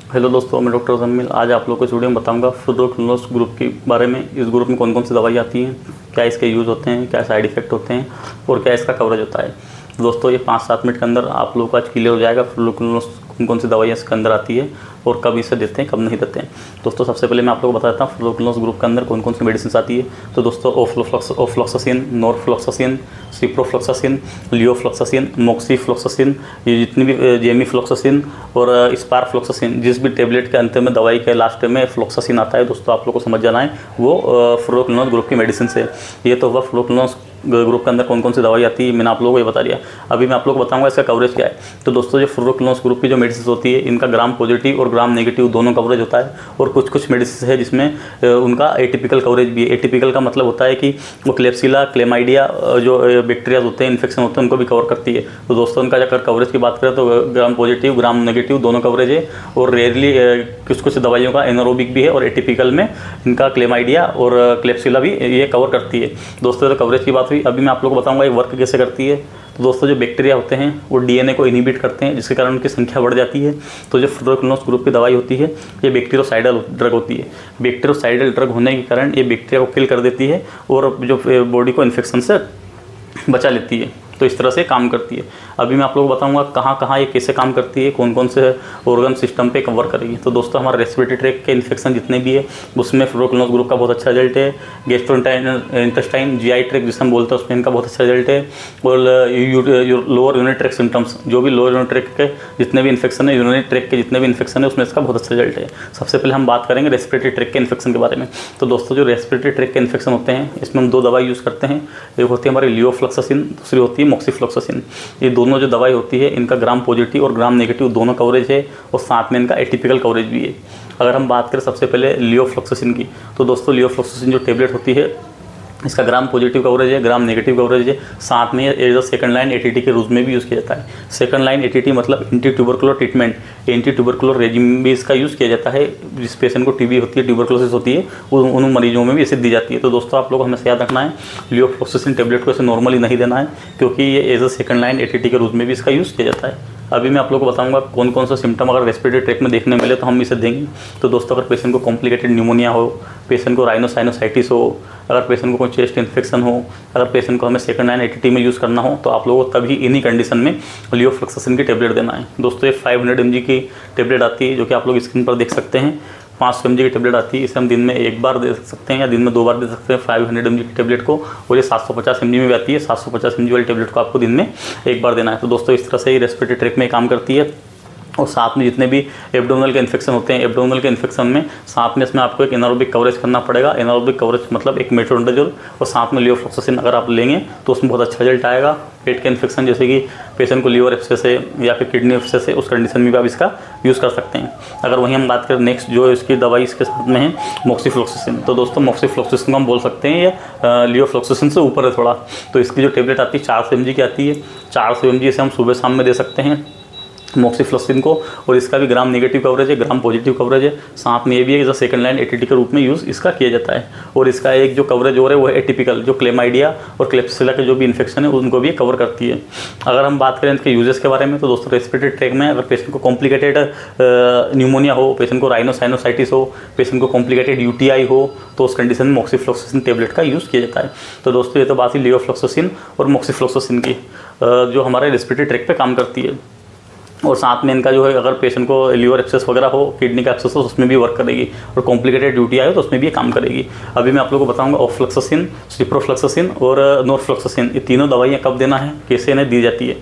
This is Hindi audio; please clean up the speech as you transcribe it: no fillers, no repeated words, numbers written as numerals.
हेलो दोस्तों, मैं डॉक्टर जमील। आज आप लोगों को इस वीडियो में बताऊंगा फ्लोरोक्विनोलोस ग्रुप के बारे में। इस ग्रुप में कौन कौन सी दवाई आती हैं, क्या इसके यूज़ होते हैं, क्या साइड इफ़ेक्ट होते हैं और क्या इसका कवरेज होता है। दोस्तों, ये 5-7 मिनट के अंदर आप लोगों को आज क्लियर हो जाएगा फ्लोरोक्विनोलोस कौन कौन सी दवाइयाँ इसके अंदर आती है और कब इसे देते हैं, कब नहीं देते हैं। दोस्तों, सबसे पहले मैं आप लोगों को बता देता हूँ फ्लोरोक्विनोलोस ग्रुप के अंदर कौन कौन सी मेडिसिन आती है। तो दोस्तों, ओफ्लोक्सासिन, नॉरफ्लोक्सासिन, सिप्रोफ्लोक्सासिन, लियोफ्लोक्सासिन, मोक्सीफ्लोक्सासिन, ये जितनी भी जेमीफ्लोक्सासिन और स्पारफ्लोक्सासिन, जिस भी टेबलेट के अंत में दवाई के लास्ट में फ्लोक्सासिन आता है, दोस्तों आप लोग को समझ जाना है वो फ्लोरोक्विनोलोस ग्रुप की मेडिसिन से। ये तो हुआ फ्लोरोक्विनोलोस ग्रुप के अंदर कौन कौन सी दवाई आती है, मैंने आप लोगों को ये बता दिया। अभी मैं आप लोगों को बताऊंगा इसका कवरेज क्या है। तो दोस्तों, जो फ्लोरोक्विनोलोस ग्रुप की जो मेडिसिन होती है, इनका ग्राम पॉजिटिव और ग्राम नेगेटिव दोनों कवरेज होता है। और कुछ मेडिसिन है जिसमें उनका एटिपिकल कवरेज भी है। एटिपिकल का मतलब होता है कि वो क्लेप्सिला, क्लेमाइडिया जो बैक्टीरिया होते हैं, इन्फेक्शन होते हैं, उनको भी कवर करती है। तो दोस्तों, उनका अगर कवरेज की बात करें तो ग्राम पॉजिटिव, ग्राम नेगेटिव दोनों कवरेज है। और रेयरली कुछ दवाइयों का एनारोबिक भी है और एटिपिकल में इनका क्लेमाइडिया और क्लेप्सिला भी ये कवर करती है। दोस्तों, तो कवरेज की बात हुई। अभी मैं आप लोगों को बताऊंगा ये वर्क कैसे करती है। तो दोस्तों, जो बैक्टीरिया होते हैं वो डीएनए को इनहिबिट करते हैं, जिसके कारण उनकी संख्या बढ़ जाती है। तो जो फ्लोरोक्विनोलोस ग्रुप की दवाई होती है, ये बैक्टीरियोसाइडल ड्रग होती है। बैक्टीरियोसाइडल ड्रग होने के कारण ये बैक्टीरिया को किल कर देती है और जो बॉडी को इन्फेक्शन से बचा लेती है। तो इस तरह से काम करती है। अभी मैं आप लोगों को बताऊंगा कहाँ कहाँ ये कैसे काम करती है, कौन कौन से ऑर्गन सिस्टम पे कवर करेगी। तो दोस्तों, हमारे रेस्पिरेटरी ट्रैक के इन्फेक्शन जितने भी है उसमें फ्लोरोक्विनोलोस ग्रुप का बहुत अच्छा रिजल्ट है। गैस्ट्रोइंटेस्टाइन, जीआई ट्रैक जिसे हम बोलते हैं, उसमें इनका बहुत अच्छा रिजल्ट है। और लोअर यूरिनरी ट्रैक सिम्टम्स, जो भी लोअर यूरिनरी ट्रैक के जितने भी इन्फेक्शन है, यूरिनरी ट्रैक के जितने भी इन्फेक्शन है, उसमें इसका बहुत अच्छा रिजल्ट है। सबसे पहले हम बात करेंगे रेस्पिरेटरी ट्रैक के इन्फेक्शन के बारे में। तो दोस्तों, जो रेस्पिरेटरी ट्रैक के इन्फेक्शन होते हैं, इसमें हम 2 दवाई यूज़ करते हैं। एक होती है हमारी लियोफ्लोक्सासिन, दूसरी होती है मोक्सीफ्लोक्सासिन। ये दोनों जो दवाई होती है, इनका ग्राम पॉजिटिव और ग्राम नेगेटिव दोनों कवरेज है और साथ में इनका एटिपिकल कवरेज भी है। अगर हम बात करें सबसे पहले लियोफ्लोक्सासिन की, तो दोस्तों लियोफ्लोक्सासिन जो टेबलेट होती है, इसका ग्राम पॉजिटिव कवरेज है, ग्राम नेगेटिव कवरेज है। साथ में as a second line ATT के रूप में भी यूज़ किया जाता है। सेकंड लाइन एटीटी मतलब anti tubercular treatment, anti tubercular regime भी इसका यूज़ किया जाता है। जिस पेशेंट को टीबी होती है, ट्यूबरकुलोसिस होती है, उन मरीजों में भी इसे दी जाती है। तो दोस्तों, आप लोग हमेशा याद रखना है लियोफ्लोक्सासिन टेबलेट को ऐसे नॉर्मली नहीं देना है, क्योंकि ये as a second line ATT के रूप में भी इसका यूज़ किया जाता है। अभी मैं आप लोगों को बताऊंगा कौन कौन सा सिम्टम अगर रेस्पिरेटरी ट्रैक में देखने मिले तो हम इसे देंगे। तो दोस्तों, अगर पेशेंट को कॉम्प्लिकेटेड न्यूमोनिया हो, पेशेंट को राइनोसाइनोसाइटिस हो, अगर पेशेंट को कोई चेस्ट इन्फेक्शन हो, अगर पेशेंट को हमें सेकंड लाइन एटीटी में यूज़ करना हो, तो आप लोगों को तभी इन्हीं कंडीशन में लियोफ्लोक्सासिन की टेबलेट देना है। दोस्तों, ये 500 mg की टेबलेट आती है, जो कि आप लोग स्क्रीन पर देख सकते हैं। 500 mg की टेबलेट आती है। इसे हम दिन में 1 बार दे सकते हैं या दिन में 2 बार दे सकते हैं 500 mg की टेबलेट को। और ये 750 mg में भी आती है। 750 mg वाली टेबलेट को आपको दिन में 1 बार देना है। तो दोस्तों, इस तरह से ही रेस्पिरेटरी ट्रैक में काम करती है। और साथ में जितने भी एब्डोमिनल के इन्फेक्शन होते हैं, एब्डोमिनल के इन्फेक्शन में साथ में इसमें आपको एक एनारोबिक कवरेज करना पड़ेगा। एनारोबिक कवरेज मतलब एक मेट्रोनिडाजोल और साथ में लियोफ्लोक्सासिन अगर आप लेंगे तो उसमें बहुत अच्छा रिजल्ट आएगा। पेट के इन्फेक्शन जैसे कि पेशेंट को लीवर एब्सेस है या फिर किडनी एब्सेस है, उस कंडीशन में भी आप इसका यूज़ कर सकते हैं। अगर वहीं हम बात करें नेक्स्ट जो इसकी दवाई इसके साथ में है मोक्सीफ्लोक्सासिन, तो दोस्तों मोक्सीफ्लोक्सासिन को हम बोल सकते हैं ये लियोफ्लोक्सासिन से ऊपर है थोड़ा। तो इसकी जो टेबलेट आती है 400 mg की आती है। 400 mg से हम सुबह शाम में दे सकते हैं मोक्सीफ्लोक्सासिन को। और इसका भी ग्राम नेगेटिव कवरेज है, ग्राम पॉजिटिव कवरेज है। साथ में ये भी है जो सेकंड लाइन एटीटी के रूप में यूज़ इसका किया जाता है। और इसका एक जो कवरेज और है वो है एटिपिकल, जो क्लेमाइडिया और क्लेप्सिला के जो भी इन्फेक्शन है उनको भी कवर करती है। अगर हम बात करें इसके यूजेस के बारे में, तो दोस्तों रेस्पिरेटरी ट्रैक में अगर पेशेंट को कॉम्प्लिकेटेड न्यूमोनिया हो, पेशेंट को राइनोसाइनोसाइटिस हो, पेशेंट को कॉम्प्लिकेटेड यूटीआई हो, तो उस कंडीशन में मोक्सीफ्लोक्सासिन टेबलेट का यूज़ किया जाता है। तो दोस्तों, ये तो बात ही लियोफ्लोक्सासिन और मोक्सीफ्लोक्सासिन की जो हमारे रेस्पिरेटरी ट्रैक पे काम करती है। और साथ में इनका जो है अगर पेशेंट को लीवर एक्सेस वगैरह हो, किडनी का एक्सेस हो, उसमें भी वर्क करेगी। और कॉम्प्लिकेटेड ड्यूटी आए तो उसमें भी ये काम करेगी। अभी मैं आप लोगों को बताऊंगा ओफ्लोक्सासिन, सिप्रोफ्लोक्सासिन और नॉरफ्लोक्सासिन, ये तीनों दवाइयाँ कब देना है, कैसे इन्हें दी जाती है।